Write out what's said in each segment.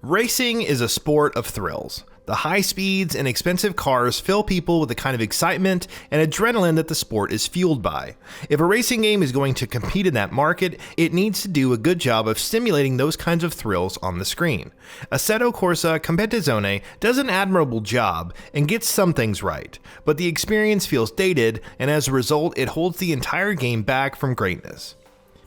Racing is a sport of thrills. The high speeds and expensive cars fill people with the kind of excitement and adrenaline that the sport is fueled by. If a racing game is going to compete in that market, it needs to do a good job of simulating those kinds of thrills on the screen. Assetto Corsa Competizione does an admirable job and gets some things right, but the experience feels dated, and as a result, it holds the entire game back from greatness.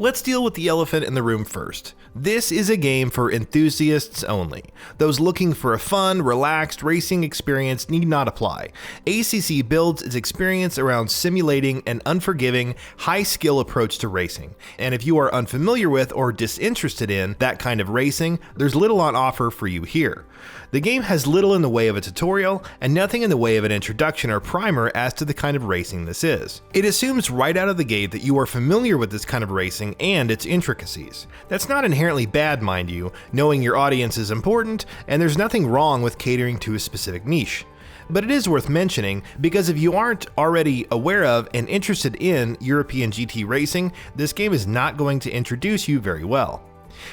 Let's deal with the elephant in the room first. This is a game for enthusiasts only. Those looking for a fun, relaxed racing experience need not apply. ACC builds its experience around simulating an unforgiving, high-skill approach to racing. And if you are unfamiliar with or disinterested in that kind of racing, there's little on offer for you here. The game has little in the way of a tutorial and nothing in the way of an introduction or primer as to the kind of racing this is. It assumes right out of the gate that you are familiar with this kind of racing and its intricacies. That's not inherently bad, mind you. Knowing your audience is important, and there's nothing wrong with catering to a specific niche. But it is worth mentioning because if you aren't already aware of and interested in European GT racing, this game is not going to introduce you very well.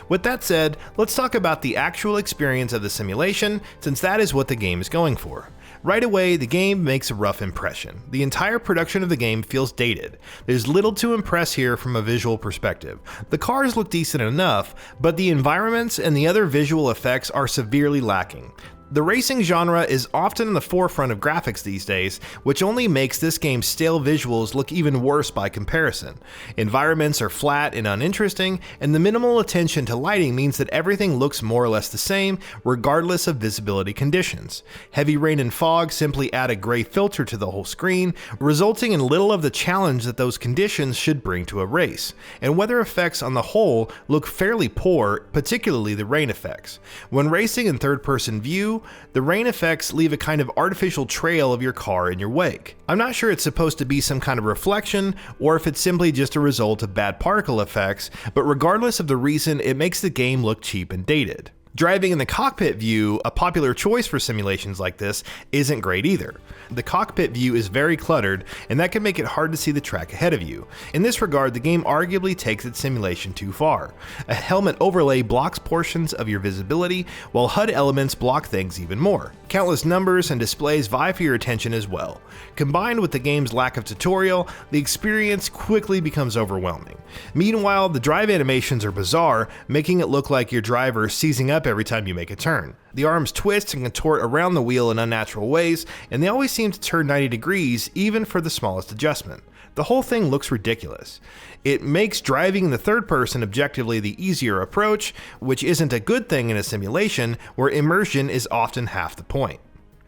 With that said, let's talk about the actual experience of the simulation, since that is what the game is going for. Right away, the game makes a rough impression. The entire production of the game feels dated. There's little to impress here from a visual perspective. The cars look decent enough, but the environments and the other visual effects are severely lacking. The racing genre is often in the forefront of graphics these days, which only makes this game's stale visuals look even worse by comparison. Environments are flat and uninteresting, and the minimal attention to lighting means that everything looks more or less the same, regardless of visibility conditions. Heavy rain and fog simply add a gray filter to the whole screen, resulting in little of the challenge that those conditions should bring to a race. And weather effects on the whole look fairly poor, particularly the rain effects. When racing in third-person view, the rain effects leave a kind of artificial trail of your car in your wake. I'm not sure it's supposed to be some kind of reflection or if it's simply just a result of bad particle effects, but regardless of the reason, it makes the game look cheap and dated. Driving in the cockpit view, a popular choice for simulations like this, isn't great either. The cockpit view is very cluttered, and that can make it hard to see the track ahead of you. In this regard, the game arguably takes its simulation too far. A helmet overlay blocks portions of your visibility, while HUD elements block things even more. Countless numbers and displays vie for your attention as well. Combined with the game's lack of tutorial, the experience quickly becomes overwhelming. Meanwhile, the drive animations are bizarre, making it look like your driver is seizing up every time you make a turn. The arms twist and contort around the wheel in unnatural ways, and they always seem to turn 90 degrees even for the smallest adjustment. The whole thing looks ridiculous. It makes driving in the third person objectively the easier approach, which isn't a good thing in a simulation where immersion is often half the point.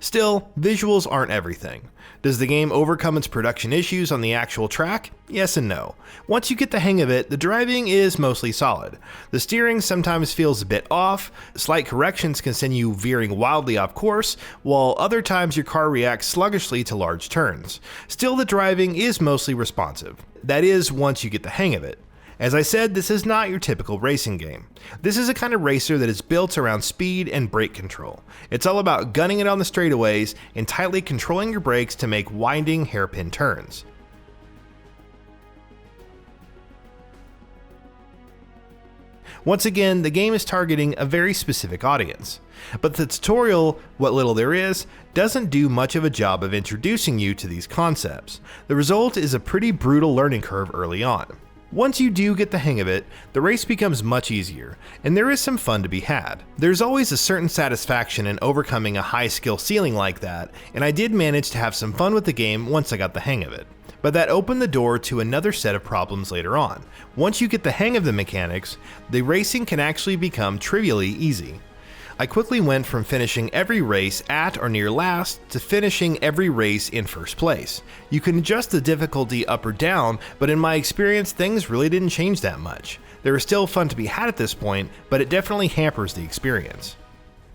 Still, visuals aren't everything. Does the game overcome its production issues on the actual track? Yes and no. Once you get the hang of it, the driving is mostly solid. The steering sometimes feels a bit off, slight corrections can send you veering wildly off course, while other times your car reacts sluggishly to large turns. Still, the driving is mostly responsive. That is, once you get the hang of it. As I said, this is not your typical racing game. This is a kind of racer that is built around speed and brake control. It's all about gunning it on the straightaways and tightly controlling your brakes to make winding hairpin turns. Once again, the game is targeting a very specific audience. But the tutorial, what little there is, doesn't do much of a job of introducing you to these concepts. The result is a pretty brutal learning curve early on. Once you do get the hang of it, the race becomes much easier, and there is some fun to be had. There's always a certain satisfaction in overcoming a high skill ceiling like that, and I did manage to have some fun with the game once I got the hang of it. But that opened the door to another set of problems later on. Once you get the hang of the mechanics, the racing can actually become trivially easy. I quickly went from finishing every race at or near last to finishing every race in first place. You can adjust the difficulty up or down, but in my experience, things really didn't change that much. There is still fun to be had at this point, but it definitely hampers the experience.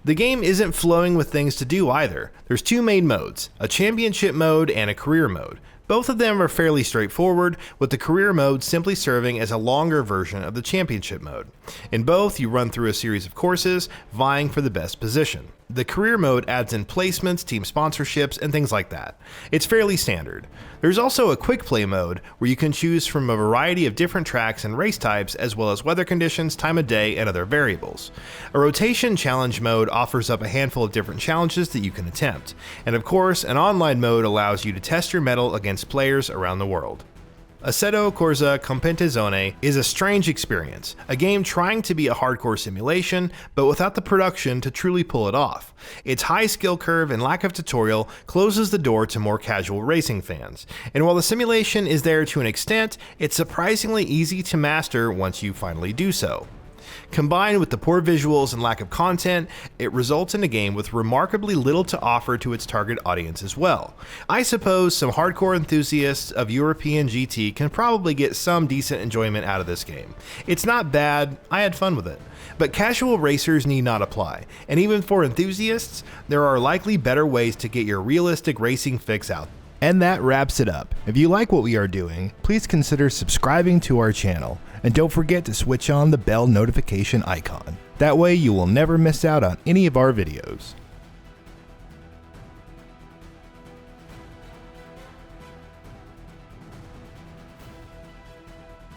The game isn't flowing with things to do either. There's two main modes, a championship mode and a career mode. Both of them are fairly straightforward, with the career mode simply serving as a longer version of the championship mode. In both, you run through a series of courses, vying for the best position. The career mode adds in placements, team sponsorships, and things like that. It's fairly standard. There's also a quick play mode where you can choose from a variety of different tracks and race types, as well as weather conditions, time of day, and other variables. A rotation challenge mode offers up a handful of different challenges that you can attempt. And of course, an online mode allows you to test your mettle against players around the world. Assetto Corsa Competizione is a strange experience, a game trying to be a hardcore simulation, but without the production to truly pull it off. Its high skill curve and lack of tutorial closes the door to more casual racing fans, and while the simulation is there to an extent, it's surprisingly easy to master once you finally do so. Combined with the poor visuals and lack of content, it results in a game with remarkably little to offer to its target audience as well. I suppose some hardcore enthusiasts of European GT can probably get some decent enjoyment out of this game. It's not bad, I had fun with it. But casual racers need not apply, and even for enthusiasts, there are likely better ways to get your realistic racing fix out. And that wraps it up. If you like what we are doing, please consider subscribing to our channel, and don't forget to switch on the bell notification icon. That way you will never miss out on any of our videos.